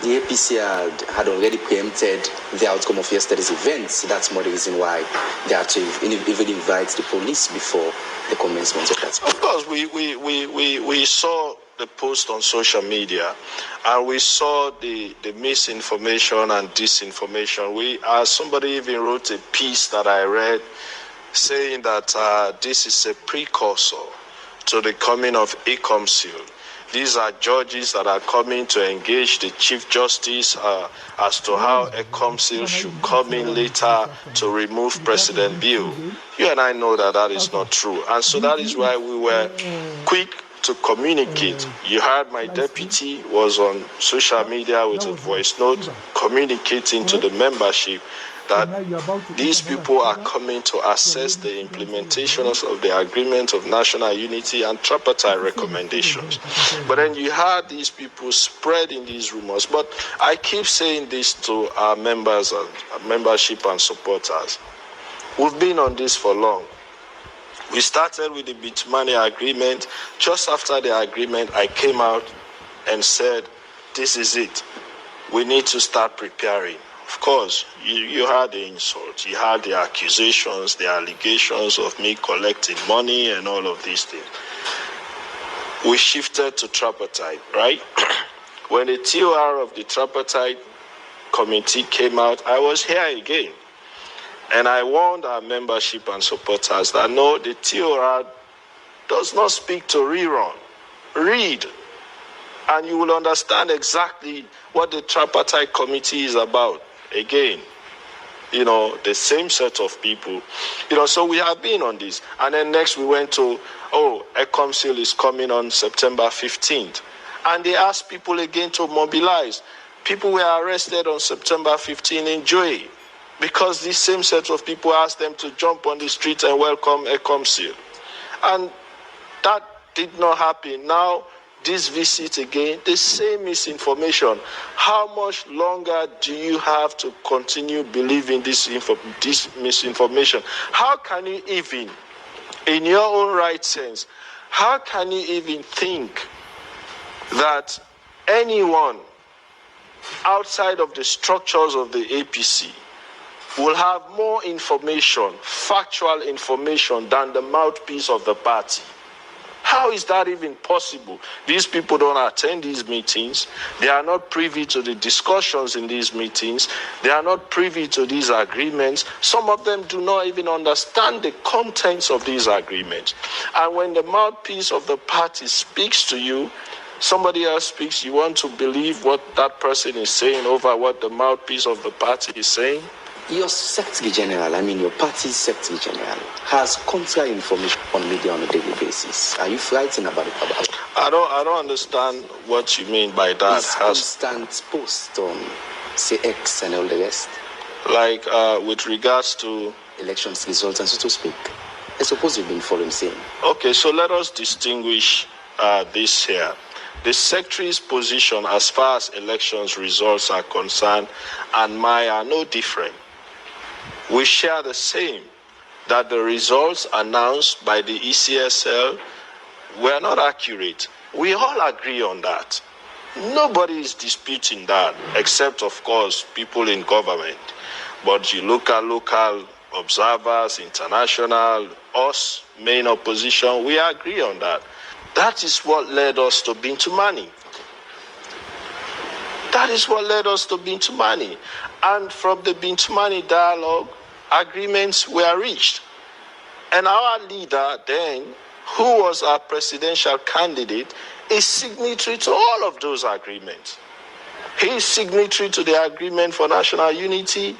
the APC had already preempted the outcome of yesterday's events. That's more the reason why they had to even invite the police before the commencement of that speech. Of course, we saw the post on social media, and we saw the misinformation and disinformation. Somebody even wrote a piece that I read saying that this is a precursor to the coming of ACOMSIL. These are judges that are coming to engage the Chief Justice as to how a council should come in later to remove President Bill. You and I know that that is not true. And so that is why we were quick to communicate. You heard my deputy was on social media with a voice note communicating to the membership that these people are coming to assess the implementation of the Agreement of National Unity and tripartite recommendations. But then you had these people spreading these rumors. But I keep saying this to our members and membership and supporters. We've been on this for long. We started with the Bitumani agreement. Just after the agreement, I came out and said, this is it. We need to start preparing. Of course, you had the insults, you had the accusations, the allegations of me collecting money and all of these things. We shifted to tripartite, right? When the TOR of the tripartite committee came out, I was here again. And I warned our membership and supporters that no, the TOR does not speak to rerun. Read. And you will understand exactly what the tripartite committee is about. Again, the same set of people. So we have been on this. And then next we went to, ACOMSIL is coming on September 15th. And they asked people again to mobilize. People were arrested on September 15th in Joy because this same set of people asked them to jump on the street and welcome ACOMSIL. And that did not happen. Now, this visit again, the same misinformation. How much longer do you have to continue believing this misinformation? How can you even, in your own right sense, how can you even think that anyone outside of the structures of the APC will have more information, factual information, than the mouthpiece of the party? How is that even possible? These people don't attend these meetings. They are not privy to the discussions in these meetings. They are not privy to these agreements. Some of them do not even understand the contents of these agreements. And when the mouthpiece of the party speaks to you, somebody else speaks, you want to believe what that person is saying over what the mouthpiece of the party is saying? Your Secretary General, your party's Secretary General, has contrary information on media on a daily basis. Are you frightened about it? I don't understand what you mean by that. His constant post on, say, X and all the rest. Like with regards to elections results and so to speak. I suppose you've been following same. Okay, so let us distinguish this here. The Secretary's position as far as elections results are concerned and mine are no different. We share the same, that the results announced by the ECSL were not accurate. We all agree on that. Nobody is disputing that, except, of course, people in government. But you local observers, international, us, main opposition, we agree on that. That is what led us to Bitumani. That is what led us to Bitumani. And from the Bitumani dialogue, agreements were reached. And our leader then, who was our presidential candidate, is signatory to all of those agreements. He is signatory to the Agreement for National Unity.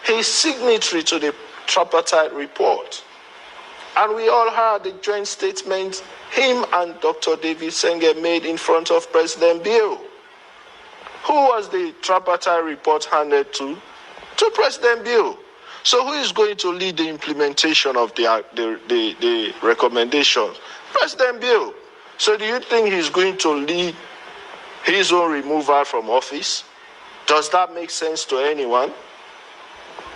He is signatory to the tripartite report. And we all heard the joint statement him and Dr. David Senge made in front of President Bill. Who was the tripartite report handed to? To President Bill. So who is going to lead the implementation of the recommendations? President Bill. So do you think he's going to lead his own removal from office? Does that make sense to anyone?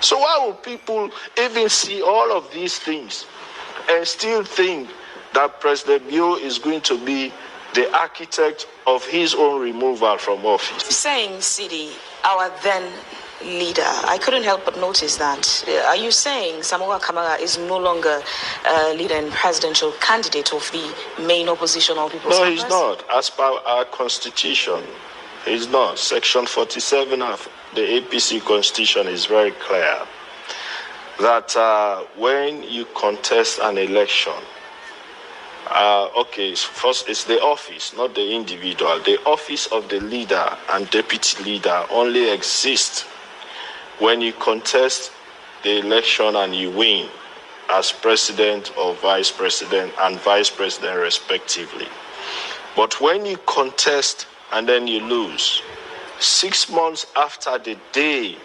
So why would people even see all of these things and still think that President Bill is going to be the architect of his own removal from office. Saying Sidi, our then leader, I couldn't help but notice that. Are you saying Samura Kamara is no longer leader and presidential candidate of the main opposition or People's Congress? No, he's not. As per our constitution, he's not. Section 47 of the APC constitution is very clear that when you contest an election, first it's the office, not the individual. The office of the leader and deputy leader only exists when you contest the election and you win as president or vice president and vice president respectively. But when you contest and then you lose, 6 months after the day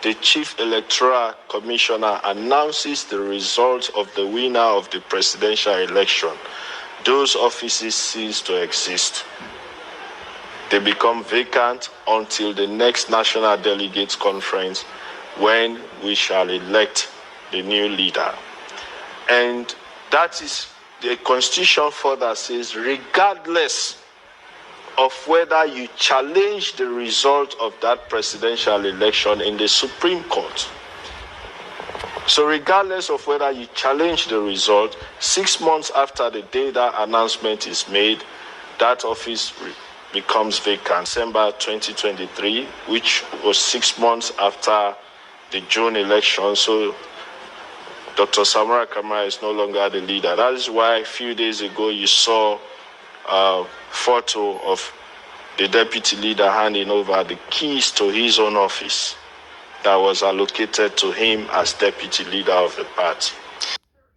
the Chief Electoral Commissioner announces the result of the winner of the presidential election, those offices cease to exist. They become vacant until the next National Delegates Conference, when we shall elect the new leader. And that is the Constitution further says, regardless of whether you challenge the result of that presidential election in the Supreme Court. So regardless of whether you challenge the result, 6 months after the day that announcement is made, that office becomes vacant. December 2023, which was 6 months after the June election, so Dr. Samura Kamara is no longer the leader. That is why a few days ago you saw a photo of the deputy leader handing over the keys to his own office that was allocated to him as deputy leader of the party.